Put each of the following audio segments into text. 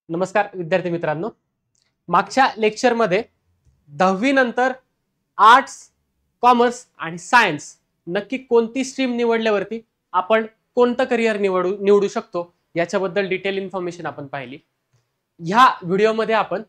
नमस्कार विद्यार्थी मित्रांनो, मागच्या लेक्चरमध्ये 10वी नंतर आर्ट्स, कॉमर्स आणि सायन्स नक्की कोणती स्ट्रीम निवडल्यावरती आपण कोणतं करिअर निवडू शकतो याच्याबद्दल डिटेल इन्फॉर्मेशन आपण पाहिली. ह्या व्हिडिओमध्ये आपण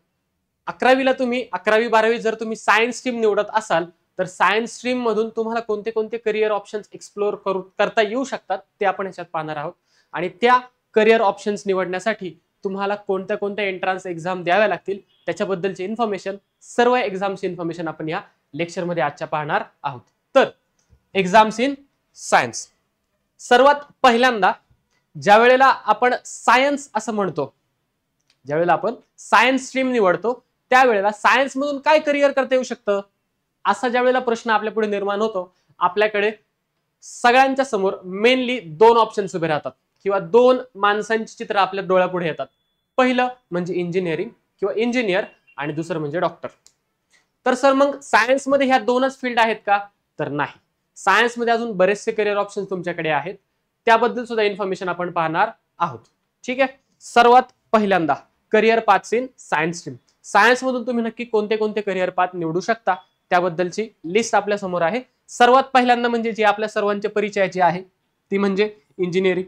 11वी-12वी जर तुम्ही सायन्स स्ट्रीम निवडत असाल तर सायन्स स्ट्रीम मधून तुम्हाला कोणते कोणते करिअर ऑप्शन्स एक्सप्लोर करता येऊ शकतात ते आपण याच्यात पाहणार आहोत. आणि त्या करिअर ऑप्शन्स निवडण्यासाठी तुम्हाला कोणत्या कोणत्या एंट्रन्स एक्झाम द्याव्या लागतील त्याच्याबद्दलची इन्फॉर्मेशन, सर्व एक्झामची इन्फॉर्मेशन आपण या लेक्चरमध्ये आजच्या पाहणार आहोत. तर एक्झाम्स इन सायन्स, सर्वात पहिल्यांदा ज्या वेळेला आपण सायन्स असं म्हणतो, ज्यावेळेला आपण सायन्स स्ट्रीम निवडतो त्यावेळेला सायन्स मधून काय करिअर करता येऊ शकतं असा ज्यावेळेला प्रश्न आपल्या पुढे निर्माण होतो, आपल्याकडे सगळ्यांच्या समोर मेनली दोन ऑप्शन्स उभे राहतात किंवा दोन माणसांची चित्र आपल्या डोळ्यापुढे येतात. पहिलं म्हणजे इंजिनिअरिंग किंवा इंजिनियर आणि दुसरं म्हणजे डॉक्टर. तर सर मग सायन्स मध्ये ह्या दोनच फील्ड आहेत का? तर नाही, सायन्स मध्ये अजून बरेचसे करिअर ऑप्शन्स तुमच्याकडे आहेत, त्याबद्दल सुद्धा इन्फॉर्मेशन आपण पाहणार आहोत. ठीक आहे, सर्वात पहिल्यांदा career paths in science stream. Science मधून तुम्ही नक्की कोणते कोणते करिअर पाथ निवडू शकता त्याबद्दलची लिस्ट आपल्या समोर आहे. सर्वात पहिल्यांदा म्हणजे जी आपल्या सर्वांच्या परिचयाची आहे ती म्हणजे इंजिनिअरिंग.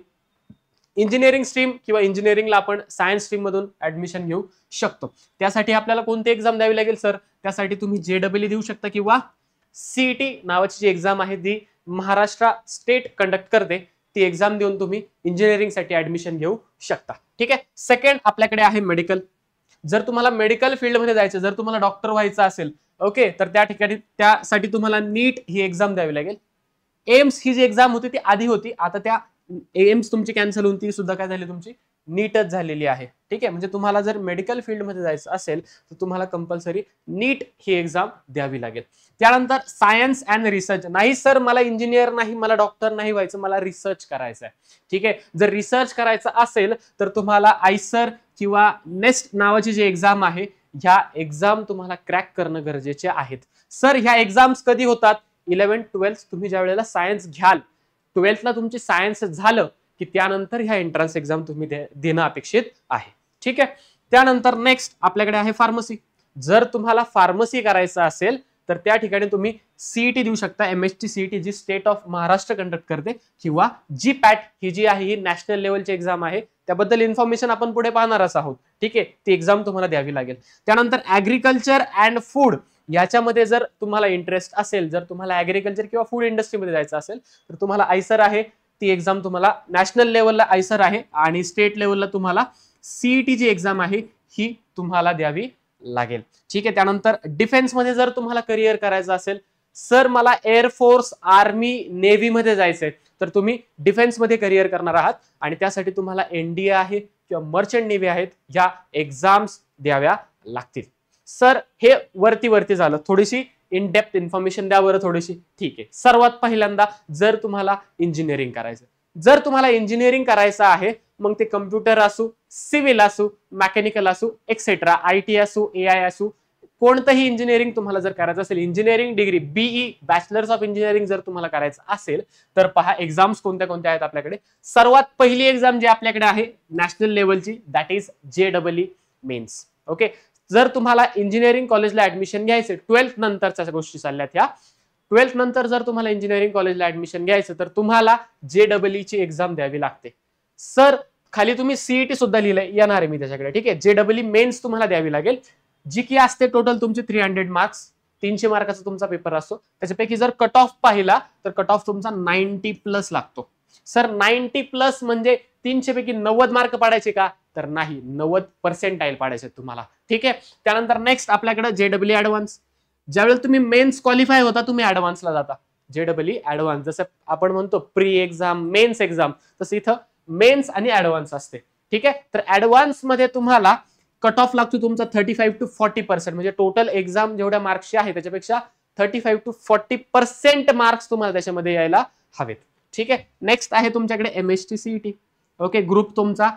इंजिनिअरिंग स्ट्रीम किंवा इंजिनिअरिंगला आपण सायन्स स्ट्रीम मधून ऍडमिशन घेऊ शकतो. त्यासाठी आपल्याला कोणती एक्झाम द्यावी लागेल सर? त्यासाठी तुम्ही JEE देऊ शकता किंवा CET नावाची जी एक्झाम आहे ती महाराष्ट्र स्टेट कंडक्ट करते, ती एक्झाम देऊन तुम्ही इंजिनिअरिंग साठी ऍडमिशन घेऊ शकता. ठीक आहे. सेकंड आपल्याकडे आहे मेडिकल. जर तुम्हाला मेडिकल फील्डमध्ये जायचं, जर तुम्हाला डॉक्टर व्हायचं असेल, ओके, तर त्या ठिकाणी त्यासाठी तुम्हाला नीट ही एक्झाम द्यावी लागेल. एम्स ही जी एक्झाम होती ती आधी होती, आता त्या एम्स तुमची कॅन्सल होऊन ती सुद्धा काय झाली, तुमची नीटच झालेली आहे. ठीक आहे, म्हणजे तुम्हाला जर मेडिकल फील्डमध्ये जायचं असेल तर तुम्हाला कंपल्सरी नीट ही एक्झाम द्यावी लागेल. त्यानंतर सायन्स अँड रिसर्च. नाही सर मला इंजिनियर नाही, मला डॉक्टर नाही व्हायचं, मला रिसर्च करायचं आहे. ठीक आहे, जर रिसर्च करायचं असेल तर तुम्हाला आयसर किंवा नेस्ट नावाची जी एक्झाम आहे ह्या एक्झाम तुम्हाला क्रॅक करणं गरजेचे आहेत. सर ह्या एक्झाम्स कधी होतात? 11th-12th तुम्ही ज्या वेळेला सायन्स घ्याल, 12thला तुमची सायन्स झालं की त्यानंतर ह्या एंट्रन्स एक्झाम तुम्ही देणं अपेक्षित आहे. ठीक आहे. त्यानंतर नेक्स्ट आपल्याकडे आहे फार्मसी. जर तुम्हाला फार्मसी करायचं असेल तर त्या ठिकाणी तुम्ही CET देऊ शकता, MHT CET जी स्टेट ऑफ महाराष्ट्र कंडक्ट करते, किंवा GPAT ही जी आहे ही नॅशनल लेवलची एक्झाम आहे, त्याबद्दल इन्फॉर्मेशन आपण पुढे पाहणारच आहोत. ठीक आहे, ती एक्झाम तुम्हाला द्यावी लागेल. त्यानंतर ऍग्रिकल्चर अँड फूड, याच्यामध्ये जर तुम्हाला इंटरेस्ट असेल, जर तुम्हाला ऍग्रिकल्चर किंवा फूड इंडस्ट्रीमध्ये जायचं असेल तर तुम्हाला आयसर आहे, ती एक्झाम तुम्हाला नॅशनल लेवलला आयसर आहे आणि स्टेट लेवलला तुम्हाला CET जी एक्झाम आहे ही तुम्हाला द्यावी लागेल. ठीक आहे. त्यानंतर डिफेन्स मध्ये जर तुम्हाला करिअर करायचं असेल, सर मला एअरफोर्स, आर्मी, नेव्ही मध्ये जायचंय, तर तुम्ही डिफेन्स मध्ये करिअर करणार आहात आणि त्यासाठी तुम्हाला NDA आहे किंवा मर्चंट नेव्ही आहेत, ह्या एक्झाम्स द्याव्या लागतील. सर हे वरती झालं, थोडीशी इन डेप्थ इन्फॉर्मेशन द्या बरं थोडीशी. ठीक आहे. सर्वात पहिल्यांदा जर तुम्हाला इंजिनिअरिंग करायचं, जर तुम्हाला इंजिनिअरिंग करायचं आहे मग ते कम्प्युटर असू, सिव्हिल असू, मेकॅनिकल असू, एक्सेट्रा, IT असू, AI असू, कोणतंही इंजिनिअरिंग तुम्हाला जर करायचं असेल, engineering degree BE bachelors of engineering जर तुम्हाला करायचं असेल तर पहा एक्झाम्स कोणत्या कोणत्या आहेत आपल्याकडे. सर्वात पहिली एक्झाम जी आपल्याकडे आहे नॅशनल लेवलची, that is JEE mains. Okay, जर तुम्हाला इंजिनिअरिंग कॉलेजला ऍडमिशन घ्यायचं, 12th नंतरच्या गोष्टी चालल्यात ह्या, 12th नंतर जर तुम्हाला इंजिनिअरिंग कॉलेजला ऍडमिशन घ्यायचं तर तुम्हाला JEE ची एक्झाम द्यावी लागते. सर खाली तुम्ही CET सुद्धा लिहिलंय, येणार आहे मी त्याच्याकडे. ठीक आहे, JEE मेन्स तुम्हाला द्यावी लागेल, जी की असते टोटल तुमचे 300 मार्क्स, 300 मार्काचा तुमचा पेपर असतो. त्याच्यापैकी जर कट ऑफ पाहिला तर कट ऑफ तुमचा 90+ लागतो. सर 90+ म्हणजे 300 पैकी 90 मार्क पाडायचे का? तर नाही, 90% पाडायचे तुम्हाला. ठीक आहे. त्यानंतर नेक्स्ट आपल्याकडे JEE ऍडव्हान्स. ज्यावेळेला तुम्ही मेन्स क्वालिफाय होता तुम्ही ऍडव्हान्सला जाता. JEE ऍडव्हान्स, जसं आपण म्हणतो प्री एक्झाम, मेन्स एक्झाम, तसं इथं मेन्स आणि ऍडव्हान्स असते. ठीक आहे. तर ऍडव्हान्स मध्ये तुम्हाला कट ऑफ लागतो तुमचा 35 to 40%, म्हणजे टोटल एक्झाम जेवढ्या मार्क्सची आहे त्याच्यापेक्षा 35 to 40% मार्क्स तुम्हाला त्याच्यामध्ये यायला हवेत. ठीक आहे. नेक्स्ट आहे तुमच्याकडे MHT CET. ओके, ग्रुप तुमचा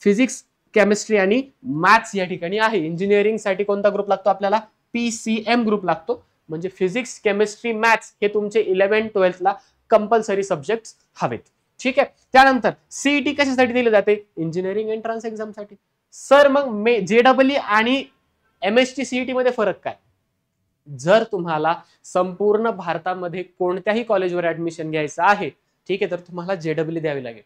फिजिक्स, केमिस्ट्री आणि मॅथ्स या ठिकाणी आहे. इंजिनिअरिंग साठी कोणता ग्रुप लागतो आपल्याला? PCM ग्रुप लागतो, म्हणजे फिजिक्स, केमिस्ट्री, मॅथ्स हे तुमचे 11th-12thला कंपल्सरी सब्जेक्ट हवेत. ठीक आहे. त्यानंतर CET कशासाठी दिली जाते? इंजिनिअरिंग एंट्रन्स एक्झाम साठी. सर मग JEE आणि MST CET मध्ये फरक काय? जर तुम्हाला संपूर्ण भारतामध्ये कोणत्याही कॉलेजवर ऍडमिशन घ्यायचं आहे, ठीक आहे, तर तुम्हाला JEE द्यावी लागेल.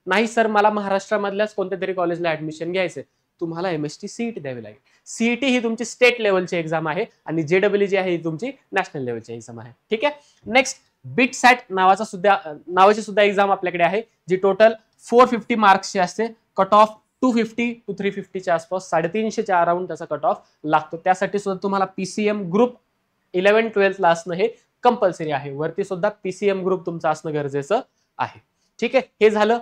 नाही सर मला महाराष्ट्रामधल्याच कोणत्या तरी कॉलेजला ऍडमिशन घ्यायचंय, तुम्हाला MST CET द्यावी लागेल. CET ही तुमची स्टेट लेवलची एक्झाम आहे आणि JEE जी आहे ही तुमची नॅशनल लेवलची एक्झाम आहे. ठीक आहे. नेक्स्ट BITSAT नावाची सुद्धा एक्झाम आपल्याकडे आहे, जी टोटल 450 मार्क्सची असते. कट ऑफ 250 to 350 च्या आसपास, 350च्या अराउंड त्याचा कट ऑफ लागतो. त्यासाठी सुद्धा तुम्हाला PCM ग्रुप 11-12 ला असणं हे कंपल्सरी आहे. वरती सुद्धा PCM ग्रुप तुमचा असणं गरजेचं आहे. ठीक आहे. हे झालं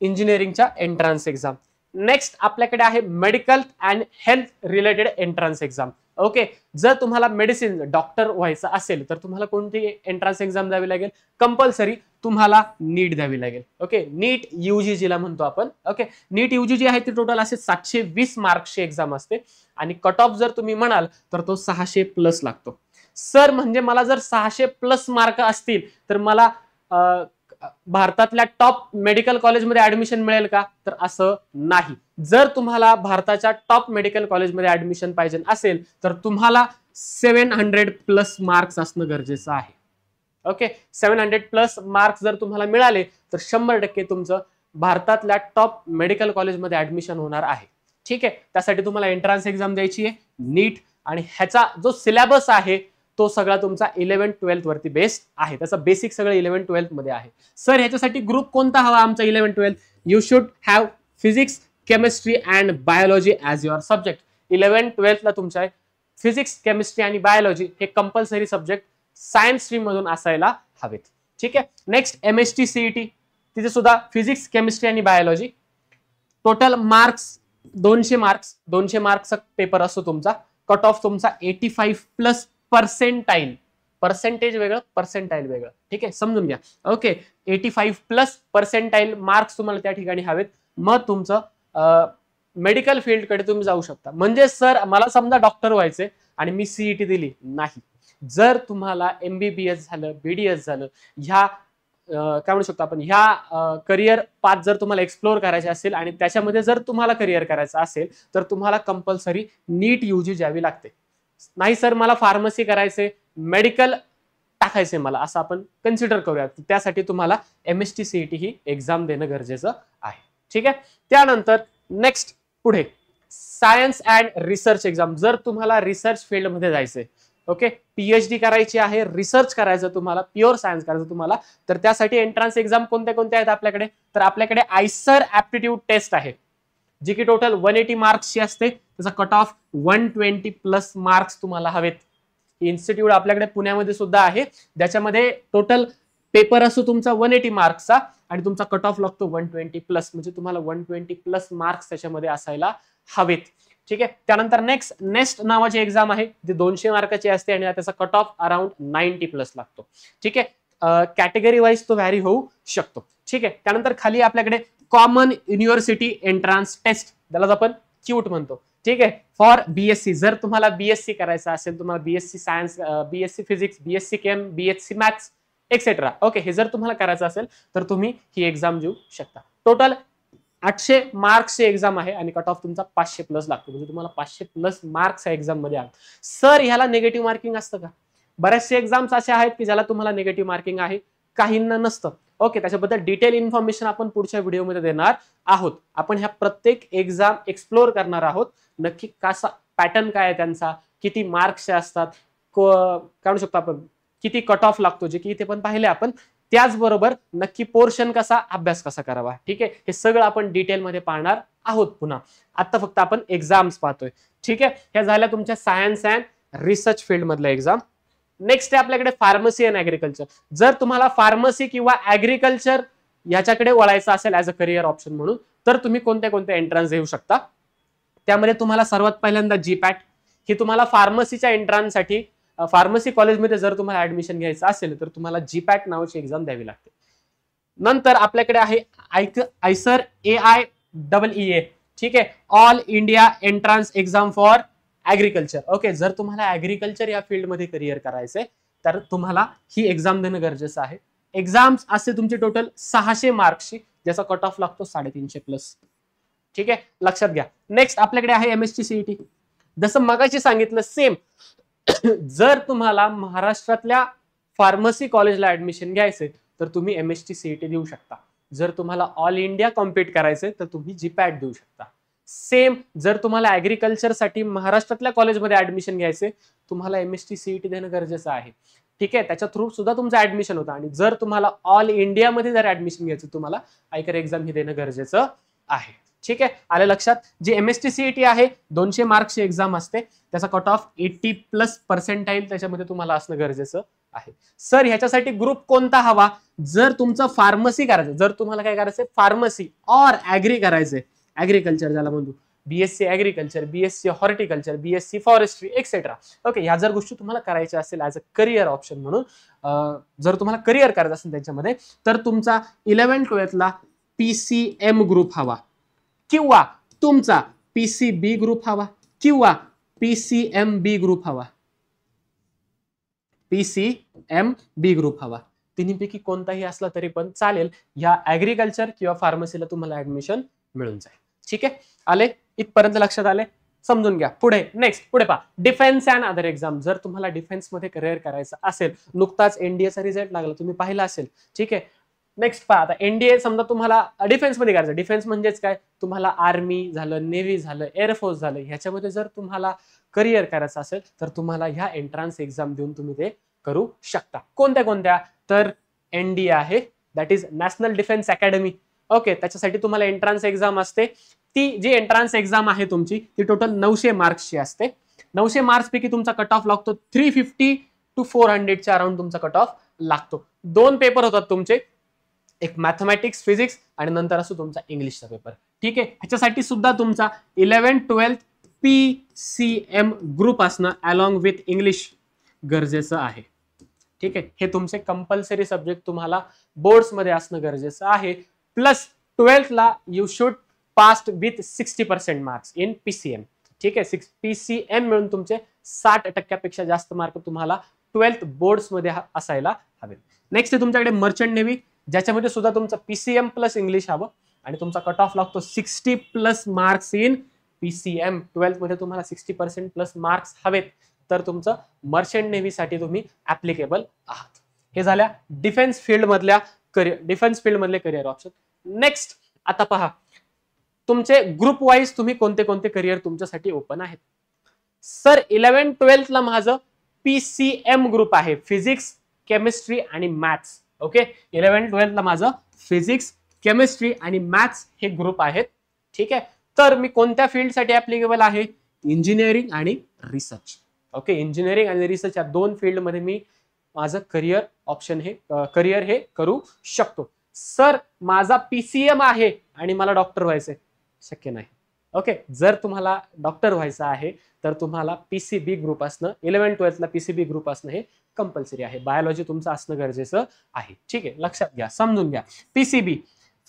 इंजिनिअरिंगच्या एंट्रन्स एक्झाम. नेक्स्ट आपल्याकडे आहे medical and health related entrance exam. Okay, जर तुम्हाला मेडिसिन डॉक्टर व्हायचं असेल तर तुम्हाला कोणती एंट्रन्स एक्झाम द्यावी लागेल? कंपल्सरी तुम्हाला नीट द्यावी लागेल. ओके, नीट UG जिला म्हणतो आपण. ओके, नीट UG जी आहे ती टोटल असे 720 मार्क्सची एक्झाम असते आणि कट ऑफ जर तुम्ही म्हणाल तर तो 600+ लागतो. सर म्हणजे मला जर 600+ मार्क असतील तर मला भारतातल्या टॉप मेडिकल कॉलेजमध्ये ऍडमिशन मिळेल का? तर असं नाही. जर तुम्हाला भारताच्या टॉप मेडिकल कॉलेजमध्ये ऍडमिशन पाहिजे असेल तर तुम्हाला 700+ मार्क्स असणं गरजेचं आहे. ओके, 700+ मार्क्स जर तुम्हाला मिळाले तर 100% तुमचं भारतातल्या टॉप मेडिकल कॉलेजमध्ये ऍडमिशन होणार आहे. ठीक आहे. त्यासाठी तुम्हाला एंट्रन्स एक्झाम द्यायची आहे नीट, आणि ह्याचा जो सिलेबस आहे तो सगळा तुमचा 11-12 वरती बेस्ड आहे. त्याचं बेसिक सगळं 11-12 मध्ये आहे. सर ह्याच्यासाठी ग्रुप कोणता हवा आमचा 11-12? You should have physics, chemistry and biology as your subject. 11-12 ला तुमच्या फिजिक्स, केमिस्ट्री आणि बायोलॉजी हे कंपल्सरी सब्जेक्ट सायन्स स्ट्रीम मधून असायला हवेत. ठीक आहे. नेक्स्ट MST CET, तिथे सुद्धा फिजिक्स, केमिस्ट्री आणि बायोलॉजी. Total marks 200 marks. 200 मार्क्सचा पेपर असतो तुमचा. कट ऑफ तुमचा 85+ पर्सेंटाईल. पर्सेंटेज वेगळं, पर्सेंटाईल वेगळं. ठीक आहे, समजून घ्या. ओके, 85+ पर्सेंटाईल मार्क्स तुम्हाला त्या ठिकाणी हवेत, मग तुमचं मेडिकल फील्डकडे तुम्ही जाऊ शकता. म्हणजे सर मला समजा डॉक्टर व्हायचे आणि मी CET दिली नाही. जर तुम्हाला MBBS झालं, BDS झालं, ह्या काय म्हणू शकतो आपण, ह्या करिअर पाथ जर तुम्हाला एक्सप्लोर करायचे असेल आणि त्याच्यामध्ये जर तुम्हाला करिअर करायचं असेल तर तुम्हाला कंपल्सरी नीट UG द्यावी लागते. नाही सर मला फार्मसी करायचे, मेडिकल टाकायचे मला, असं आपण कन्सिडर करूया. त्यासाठी तुम्हाला MST CET ही एक्झाम देणं गरजेचं आहे. ठीक आहे. त्यानंतर नेक्स्ट पुढे सायन्स अँड रिसर्च एक्झाम. जर तुम्हाला रिसर्च फील्डमध्ये जायचंय, ओके, PhD करायची आहे, रिसर्च करायचं तुम्हाला, प्युअर सायन्स करायचं तुम्हाला, तर त्यासाठी एंट्रन्स एक्झाम कोणत्या कोणत्या आहेत आपल्याकडे? तर आपल्याकडे ICSR ऍप्टिट्यूड टेस्ट आहे, जी की टोटल 180 मार्क्सची असते. त्याचा कट ऑफ 120+ मार्क्स तुम्हाला हवेत. इन्स्टिट्यूट आपल्याकडे पुण्यामध्ये सुद्धा आहे, ज्याच्यामध्ये टोटल पेपर असतो तुमचा 180 मार्क्सचा आणि तुमचा कट ऑफ लागतो 120+. म्हणजे तुम्हाला 120+ मार्क्स त्याच्यामध्ये असायला हवेत. ठीक आहे. त्यानंतर नेक्स्ट नावाची एक्झाम आहे, जी 200 मार्काची असते आणि त्याचा कट ऑफ अराउंड 90+ लागतो. ठीक आहे. कॅटेगरी वाईज तो व्हॅरी होऊ शकतो. ठीक आहे. त्यानंतर खाली आपल्याकडे कॉमन युनिव्हर्सिटी एंट्रन्स टेस्ट, त्याला आपण क्यूट म्हणतो. ठीक आहे. फॉर BSc, जर तुम्हाला BSc करायचं असेल, तुम्हाला BSc science, BSc physics, BSc केम, BSc मॅथ्स एक्सेट्रा, ओके, हे जर तुम्हाला करायचं असेल तर तुम्ही ही एक्झाम देऊ शकता. टोटल 800 मार्क्सची एक्झाम आहे आणि कट ऑफ तुमचा 500+ लागतो. म्हणजे तुम्हाला 500+ मार्क्स या एक्झाम मध्ये आहेत. सर ह्याला निगेटिव्ह मार्किंग असतं का? बऱ्याचशे एक्झाम्स अशा आहेत की ज्याला तुम्हाला निगेटिव्ह मार्किंग आहे, काहींना नसतं. ओके, त्याच्याबद्दल डिटेल इन्फॉर्मेशन आपण पुढच्या व्हिडिओमध्ये देणार आहोत. आपण ह्या प्रत्येक एक्झाम एक्सप्लोर करणार आहोत. नक्की कसा पॅटर्न काय आहे त्यांचा, किती मार्क्स असतात, काय म्हणू शकतो आपण, किती कट ऑफ लागतो, जे की इथे पण पाहिले आपण. त्याचबरोबर नक्की पोर्शन कसा, अभ्यास कसा करावा. ठीक आहे, हे सगळं आपण डिटेलमध्ये पाहणार आहोत. पुन्हा आता फक्त आपण एक्झाम्स पाहतोय. ठीक आहे. ह्या झाल्या तुमच्या सायन्स अँड रिसर्च फील्ड मधल्या एक्झाम. नेक्स्ट आहे आपल्याकडे फार्मसी अँड ऍग्रिकल्चर. जर तुम्हाला फार्मसी किंवा ऍग्रिकल्चर याच्याकडे वळायचं असेल ऍज अ करिअर ऑप्शन म्हणून, तर तुम्ही कोणत्या कोणत्या एंट्रन्स देऊ शकता. त्यामध्ये तुम्हाला सर्वात पहिल्यांदा GPAT ही तुम्हाला फार्मसीच्या एंट्रन्ससाठी, फार्मसी कॉलेजमध्ये जर तुम्हाला ऍडमिशन घ्यायचं असेल तर तुम्हाला GPAT नावाची एक्झाम द्यावी लागते. नंतर आपल्याकडे आहे ICSR AIEEA. ठीक आहे, all India entrance exam for agriculture. Okay, जर तुम्हाला ऍग्रिकल्चर या फील्डमध्ये करिअर करायचंय तर तुम्हाला ही एक्झाम देणं गरजेचं आहे. एक्झाम्स असे तुमचे टोटल 600 मार्क्सची, ज्याचा कट ऑफ लागतो 350+. ठीक आहे, लक्षात घ्या. नेक्स्ट आपल्याकडे आहे एमएसटी सीईटी. जसं मगाशी सांगितलं सेम, जर तुम्हाला महाराष्ट्रातल्या फार्मसी कॉलेजला ऍडमिशन घ्यायचंय तर तुम्ही एमएसटी सीईटी देऊ शकता. जर तुम्हाला ऑल इंडिया कॉम्पिट करायचंय तर तुम्ही जीपॅट देऊ शकता. सेम जर तुम्हाला ऍग्रिकल्चर साठी महाराष्ट्रातल्या कॉलेजमध्ये ऍडमिशन घ्यायचंय तुम्हाला एमएसटी सीईटी देणं गरजेचं आहे. ठीक आहे, त्याच्या थ्रू सुद्धा तुमचं ऍडमिशन होतं. आणि जर तुम्हाला ऑल इंडियामध्ये जर ऍडमिशन घ्यायचं तुम्हाला आयकर एक्झाम ही देणं गरजेचं आहे. ठीक आहे, आलं लक्षात. जी एमएसटी सीईटी आहे 200 मार्क्सची एक्झाम असते, त्याचा कट ऑफ 80+ त्याच्यामध्ये तुम्हाला असणं गरजेचं आहे. सर ह्याच्यासाठी ग्रुप कोणता हवा? जर तुमचं फार्मसी करायचं, जर तुम्हाला काय करायचंय फार्मसी ऑर ऍग्री करायचंय, ऍग्रिकल्चर ज्याला म्हणतो, BSc agriculture, BSc horticulture, BSc forestry etcetera. Okay, ह्या जर गोष्टी तुम्हाला करायच्या असेल ऍज अ करिअर ऑप्शन म्हणून, जर तुम्हाला करिअर करायचं असेल त्याच्यामध्ये, तर तुमचा 11-12ला पीसीएम ग्रुप हवा, किंवा तुमचा पीसीबी ग्रुप हवा, किंवा पीसीएमबी ग्रुप हवा. पीसीएमबी ग्रुप हवा. तिन्हीपैकी कोणताही असला तरी पण चालेल. ह्या ऍग्रिकल्चर किंवा फार्मसीला तुम्हाला ऍडमिशन मिळून जाईल. ठीक आहे, आले इथपर्यंत लक्षात आले, समजून घ्या. पुढे नेक्स्ट पुढे पहा, डिफेन्स अँड अदर एक्झाम. जर तुम्हाला डिफेन्स मध्ये करिअर करायचं असेल, नुकताच एनडीएचा रिझल्ट लागला, तुम्ही पाहिला असेल. ठीक आहे, नेक्स्ट पहा, आता एनडीए समजा तुम्हाला डिफेन्स मध्ये करायचं. डिफेन्स म्हणजेच काय, तुम्हाला आर्मी झालं, नेव्ही झालं, एअरफोर्स झालं, ह्याच्यामध्ये जर तुम्हाला करिअर करायचं असेल तर तुम्हाला ह्या एंट्रन्स एक्झाम देऊन तुम्ही ते करू शकता. कोणत्या कोणत्या? तर एनडीए आहे, that is national defence academy. Okay, त्याच्यासाठी तुम्हाला एंट्रन्स एक्झाम असते. ती जी एंट्रन्स एक्झाम आहे तुमची ती टोटल 900 मार्क्सची असते. 900 मार्क्स पैकी तुमचा कट ऑफ लागतो 350 to 400च्या अराउंड तुमचा कट ऑफ लागतो. 2 पेपर होतात तुमचे, एक मॅथमॅटिक्स फिजिक्स आणि नंतर असतो तुमचा इंग्लिशचा पेपर. ठीक आहे, ह्याच्यासाठी सुद्धा तुमचा 11-12 पीसीएम ग्रुप असणं अलॉंग विथ इंग्लिश गरजेचं आहे. ठीक आहे, हे तुमचे कंपल्सरी सब्जेक्ट तुम्हाला बोर्ड्स मध्ये असणं गरजेचं आहे. प्लस 12ला you should passed with 60% marks in PCM. ठीक आहे, पीसीएम मिळून तुमचे 60% जास्त मार्क तुम्हाला 12th बोर्ड्स मध्ये असायला हवे. नेक्स्ट आहे तुमच्याकडे मर्चंट नेव्ही, ज्याच्यामध्ये सुद्धा तुमचं पीसीएम प्लस इंग्लिश हवं आणि तुमचा कट ऑफ लागतो 60+ मार्क्स इन पीसीएम. 12th मध्ये तुम्हाला 60% मार्क्स हवेत तर तुमचं मर्चंट नेव्ही साठी तुम्ही ऍप्लिकेबल आहात. हे झाल्या डिफेन्स फील्ड मधल्या करिअर ऑप्शन. नेक्स्ट आता पहा, तुमचे ग्रुप वाईज तुम्ही कोणते कोणते करिअर तुमच्यासाठी ओपन आहेत. सर 11-12ला माझं पीसीएम ग्रुप आहे, फिजिक्स, केमिस्ट्री आणि मॅथ्स. ओके, 11-12ला माझं फिजिक्स, केमिस्ट्री आणि मॅथ्स हे ग्रुप आहेत. ठीक आहे, तर मी कोणत्या फील्डसाठी ऍप्लिकेबल आहे? इंजिनिअरिंग आणि रिसर्च. ओके, इंजिनिअरिंग आणि रिसर्च या 2 फील्डमध्ये मी माझं करिअर ऑप्शन हे करू शकतो. सर माझा पीसीएम आहे आणि मला डॉक्टर व्हायचंय, शक्य नाही. ओके, जर तुम्हाला डॉक्टर व्हायचं आहे तर तुम्हाला पीसीबी ग्रुप असणं, 11-12ला पीसीबी ग्रुप असणं हे कंपल्सरी आहे. बायोलॉजी तुमचं असणं गरजेचं आहे. ठीक आहे, लक्षात घ्या, समजून घ्या. PCB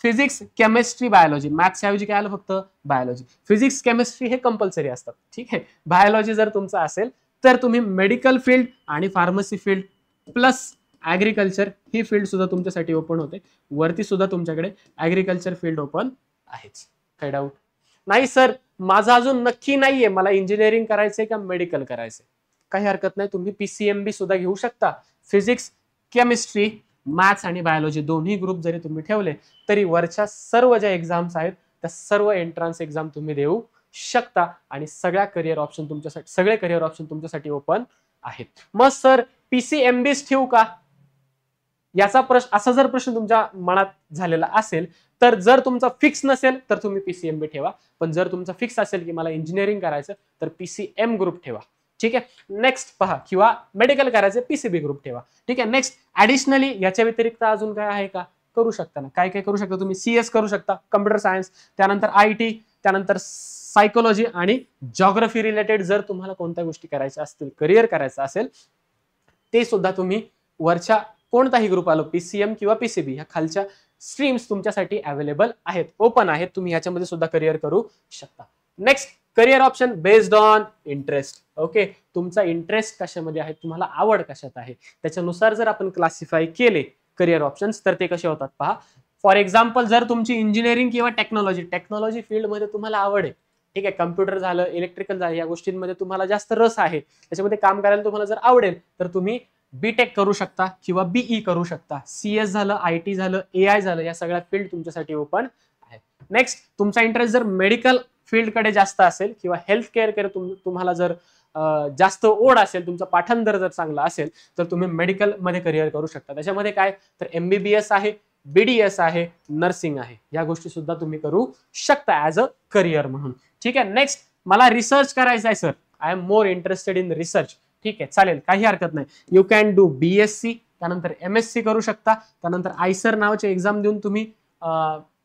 physics, chemistry, biology. Maths ऐवजी काय आलं, फक्त बायोलॉजी. फिजिक्स, केमिस्ट्री हे कंपल्सरी असतात. ठीक आहे, बायोलॉजी जर तुमचं असेल तर तुम्ही मेडिकल फील्ड आणि फार्मसी फील्ड प्लस ऍग्रिकल्चर ही फील्ड सुद्धा तुमच्यासाठी ओपन होते. वरती सुद्धा तुमच्याकडे ऍग्रिकल्चर फील्ड ओपन आहेच. काय डाऊट नाही? सर माझं अजून नक्की नाहीये मला इंजिनिअरिंग करायचंय का मेडिकल करायचंय, काही हरकत नाही, तुम्ही पीसीएमबी सुद्धा घेऊ शकता. फिजिक्स, केमिस्ट्री, मॅथ्स आणि बायोलॉजी दोन्ही ग्रुप जरी तुम्ही ठेवले तरी वरच्या सर्व ज्या एक्झाम्स आहेत त्या सर्व एंट्रन्स एक्झाम तुम्ही देऊ शकता आणि सगळे करिअर ऑप्शन तुमच्यासाठी ओपन आहेत. मग सर पीसीएमबीच ठेवू का, याचा प्रश्न, असा जर प्रश्न तुमच्या मनात झालेला असेल तर जर तुमचा फिक्स नसेल तर तुम्ही पीसीएमबी ठेवा. पण जर तुमचा फिक्स असेल की मला इंजिनिअरिंग करायचं तर पीसीएम ग्रुप ठेवा. ठीक आहे, नेक्स्ट पहा, किंवा मेडिकल करायचं पीसीबी ग्रुप ठेवा. ठीक आहे, नेक्स्ट ऍडिशनली याच्या व्यतिरिक्त अजून काय आहे का, करू शकता ना. काय काय करू शकता तुम्ही? सीएस करू शकता, कम्प्युटर सायन्स, त्यानंतर आयटी, त्यानंतर सायकोलॉजी आणि जॉग्राफी रिलेटेड जर तुम्हाला कोणत्या गोष्टी करायच्या असतील, करिअर करायचं असेल ते सुद्धा तुम्ही वरच्या कोणताही ग्रुप आलो पीसीएम किंवा पीसीबी ह्या खालच्या स्ट्रीम्स तुमच्यासाठी अवेलेबल आहेत, ओपन आहेत. तुम्ही ह्याच्यामध्ये सुद्धा करिअर करू शकता. Next career option based on interest. Okay, तुमचा इंटरेस्ट कशामध्ये आहे, तुम्हाला आवड कशात आहे, त्याच्यानुसार जर आपण क्लासिफाय केले करिअर ऑप्शन्स तर ते कसे होतात पहा. फॉर एक्झाम्पल जर तुमची इंजिनिअरिंग किंवा टेक्नॉलॉजी फील्डमध्ये तुम्हाला आवड आहे, ठीक आहे, कम्प्युटर झालं, इलेक्ट्रिकल झालं, या गोष्टींमध्ये तुम्हाला जास्त रस आहे, त्याच्यामध्ये काम करायला तुम्हाला जर आवडेल तर तुम्ही बीटेक करू शकता किंवा बीई करू शकता. CS झालं, IT झालं, AI झालं, या सगळ्या फील्ड तुमच्यासाठी ओपन आहे. नेक्स्ट, तुमचा इंटरेस्ट जर मेडिकल फील्डकडे जास्त असेल किंवा हेल्थ केअर तुम्हाला जर जास्त ओढ असेल, तुमचं पाठांतर जर चांगलं असेल तर तुम्ही मेडिकल मध्ये करिअर करू शकता. त्याच्यामध्ये काय तर MBBS आहे, BDS आहे, नर्सिंग आहे, या गोष्टी सुद्धा तुम्ही करू शकता ऍज अ करिअर म्हणून. ठीक आहे. नेक्स्ट, मला रिसर्च करायचा आहे sir, I am more interested in research. ठीक आहे, चालेल, काही हरकत नाही. यू कॅन डू BSc, त्यानंतर MSc करू शकता, त्यानंतर आयसर नावाचे एक्झाम देऊन तुम्ही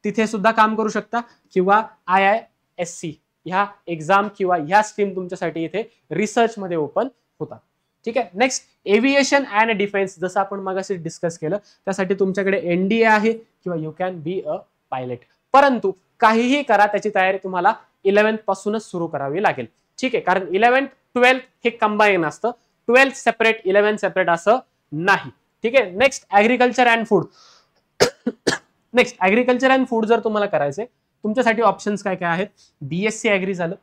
तिथे सुद्धा काम करू शकता, किंवा IISc ह्या एक्झाम किंवा ह्या स्ट्रीम तुमच्यासाठी इथे रिसर्च मध्ये ओपन होतात. ठीक आहे. नेक्स्ट, एव्हिएशन अँड डिफेन्स, जसं आपण मगाशी डिस्कस केलं, त्यासाठी तुमच्याकडे NDA आहे किंवा you can be a pilot. परंतु काहीही करा, त्याची तयारी तुम्हाला 11th पासूनच सुरू करावी लागेल. ठीक आहे, कारण 11th 12th हे कंबाईन असतं, 12th सेपरेट 11th सेपरेट असं नाही. ठीक आहे. Next, agriculture and food. Next, agriculture and food जर तुम्हाला करायचंय, तुमच्यासाठी ऑप्शन्स काय काय आहेत. BSc ऍग्री झालं,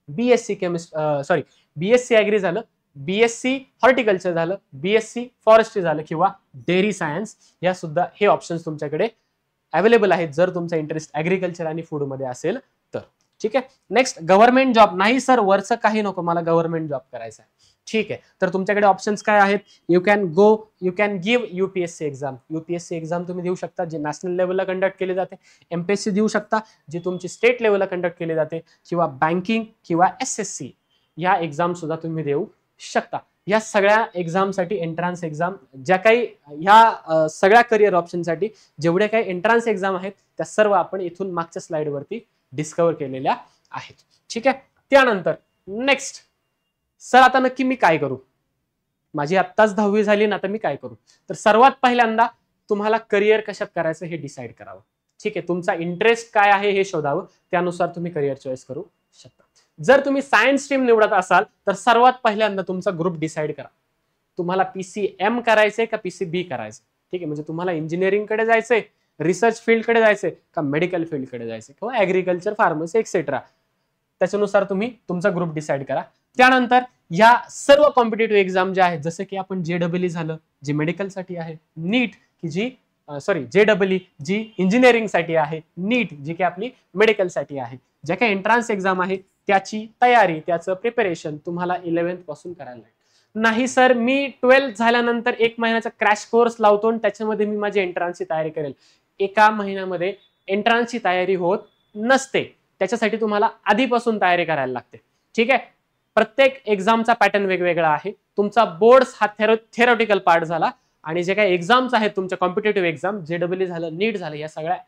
BSc ऍग्री झालं, BSc हॉर्टिकल्चर झालं, BSc फॉरेस्ट्री झालं, किंवा डेअरी सायन्स, या सुद्धा हे ऑप्शन्स तुमच्याकडे अवेलेबल आहेत जर तुमचा इंटरेस्ट ऍग्रिकल्चर आणि फूड मध्ये असेल तर. ठीक आहे. Next, government job. नाही सर, वरचं काही नको, मला गव्हर्नमेंट जॉब करायचा आहे. ठीक आहे, तर तुमच्याकडे ऑप्शन्स काय आहेत. You can give UPSC exam. UPSC exam तुम्ही देऊ शकता, जे नॅशनल लेवलला कंडक्ट केली जाते. MPSC देऊ शकता, जी तुमची स्टेट लेवलला कंडक्ट केली जाते, किंवा बँकिंग किंवा SSC या एक्झाम सुद्धा तुम्ही देऊ शकता. या सगळ्या एक्झामसाठी एंट्रान्स एक्झाम, ज्या काही ह्या सगळ्या करिअर ऑप्शनसाठी जेवढे काही एंट्रान्स एक्झाम आहेत, त्या सर्व आपण इथून मागच्या स्लाइड वरती डिस्कवर केलेल्या आहेत. ठीक आहे. त्यानंतर नेक्स्ट, सर आता नक्की मी काय करू, माझी आत्ताच 10वी झाली ना, तर मी काय करू. तर सर्वात पहिल्यांदा तुम्हाला करिअर कशात करायचं हे डिसाईड करावं. ठीक आहे, तुमचा इंटरेस्ट काय आहे हे शोधावं, त्यानुसार तुम्ही करिअर चॉईस करू शकता. जर तुम्ही सायन्स स्ट्रीम निवडत असाल तर सर्वात पहिल्यांदा तुमचा ग्रुप डिसाईड करा. तुम्हाला PCM करायचंय का PCB करायचंय. ठीक आहे, म्हणजे तुम्हाला इंजिनिअरिंग कडे जायचंय, रिसर्च फील्डकडे जायचंय, का मेडिकल फील्डकडे जायचंय, किंवा ऍग्रिकल्चर, फार्मसी एक्सेट्रा. त्याच्यानुसार तुम्ही तुमचा ग्रुप डिसाईड करा. त्यानंतर या सर्व कॉम्पिटेटिव्ह एक्झाम ज्या आहेत, जसं की आपण JEE झालं, जे मेडिकलसाठी आहे, नीट की जी JEE जी इंजिनिअरिंग साठी आहे, नीट जी की आपली मेडिकल साठी आहे, ज्या काही एंट्रान्स एक्झाम आहे त्याची तयारी, त्याचं प्रिपरेशन तुम्हाला 11th पासून करायला लागेल. नाही सर, मी 12th झाल्यानंतर 1 महिन्याचा क्रॅश कोर्स लावतो आणि त्याच्यामध्ये मी माझी एंट्रान्सची तयारी करेल. एका महिन्यामध्ये एंट्रान्सची तयारी होत नसते, त्याच्यासाठी तुम्हाला आधीपासून तयारी करायला लागते. ठीक आहे. प्रत्येक एक्झामचा पॅटर्न वेगवेगळा आहे. तुमचा बोर्ड्स हा थेरॉटिकल पार्ट झाला, आणि जे काही एक्झाम्स आहेत तुमच्या कॉम्पिटेटिव्ह एक्झाम, JEE झालं, नीट झालं, या सगळ्या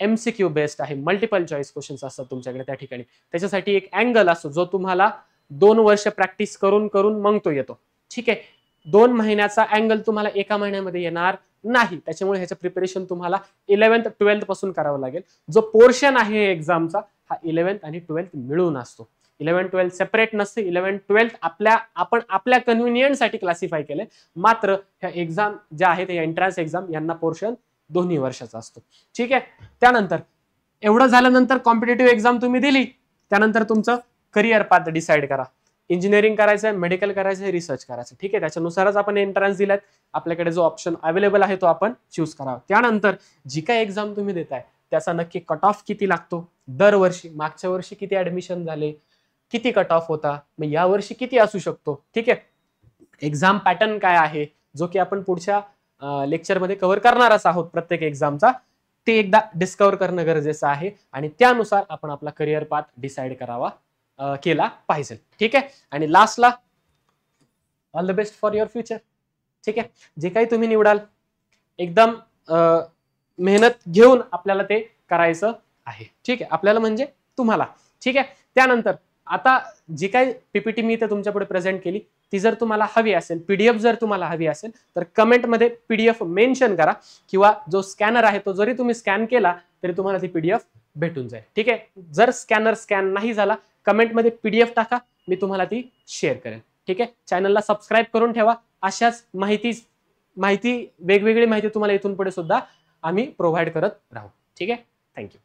MCQ बेस्ड आहे, मल्टिपल चॉईस क्वेश्चन्स असतात तुमच्याकडे त्या ठिकाणी. त्याच्यासाठी एक अँगल असतो जो तुम्हाला 2 वर्ष प्रॅक्टिस करून करून मग तो येतो. ठीक आहे. 2 महिन्याचा अँगल तुम्हाला एका महिन्यामध्ये येणार नाही, त्याच्यामुळे ह्याचं प्रिपरेशन तुम्हाला 11th 12th पासून करावं लागेल. जो पोर्शन आहे एक्झामचा हा 11th आणि 12th मिळून असतो. 11th 12th सेपरेट नसते. 11th 12th आपण आपल्या कन्व्हिनियंट साठी क्लासिफाय केले. मात्र ह्या एक्झाम ज्या आहेत, या एंट्रान्स एक्झाम, यांना पोर्शन 2 वर्षाचा असतो. ठीक आहे. त्यानंतर एवढं झाल्यानंतर कॉम्पिटेटिव्ह एक्झाम तुम्ही दिली, त्यानंतर तुमचं करिअर पाथ डिसाईड करा. इंजिनिअरिंग करायचंय, मेडिकल करायचंय, रिसर्च करायचं. ठीक आहे, त्याच्यानुसारच आपण एंट्रान्स दिलात. आपल्याकडे जो ऑप्शन अवेलेबल आहे तो आपण चूज करावा. त्यानंतर जी काही एक्झाम तुम्ही देताय त्याचा नक्की कट ऑफ किती लागतो, दरवर्षी मागच्या वर्षी किती ऍडमिशन झाले, किती कट ऑफ होता, मग या वर्षी किती असू शकतो. ठीक आहे. एक्झाम पॅटर्न काय आहे, जो की आपण पुढच्या लेक्चरमध्ये कव्हर करणारच आहोत प्रत्येक एक्झामचा, ते एकदा डिस्कवर करणं गरजेचं आहे, आणि त्यानुसार आपण आपला करिअर पाथ डिसाईड केला पाहिजे. ठीक आहे. आणि लास्टला, all the best for your future. ठीक आहे. जे काही तुम्ही निवडाल एकदम मेहनत घेऊन आपल्याला ते करायचं आहे. ठीक आहे, आपल्याला म्हणजे तुम्हाला. ठीक आहे. त्यानंतर आता जी काही PPT मी इथे तुमच्या पुढे प्रेझेंट केली, ती जर तुम्हाला हवी असेल, PDF जर तुम्हाला हवी असेल, तर कमेंटमध्ये PDF मेन्शन करा, किंवा जो स्कॅनर आहे तो जरी तुम्ही स्कॅन केला तरी तुम्हाला ती PDF भेटून जाईल. ठीक आहे. जर स्कॅनर स्कॅन नाही झाला, कमेंटमध्ये PDF टाका, मी तुम्हाला ती शेअर करेन. ठीक आहे. चॅनलला सबस्क्राईब करून ठेवा. अशाच वेगवेगळी माहिती तुम्हाला इथून पुढे सुद्धा आम्ही प्रोव्हाइड करत राहू. ठीक आहे, थँक्यू.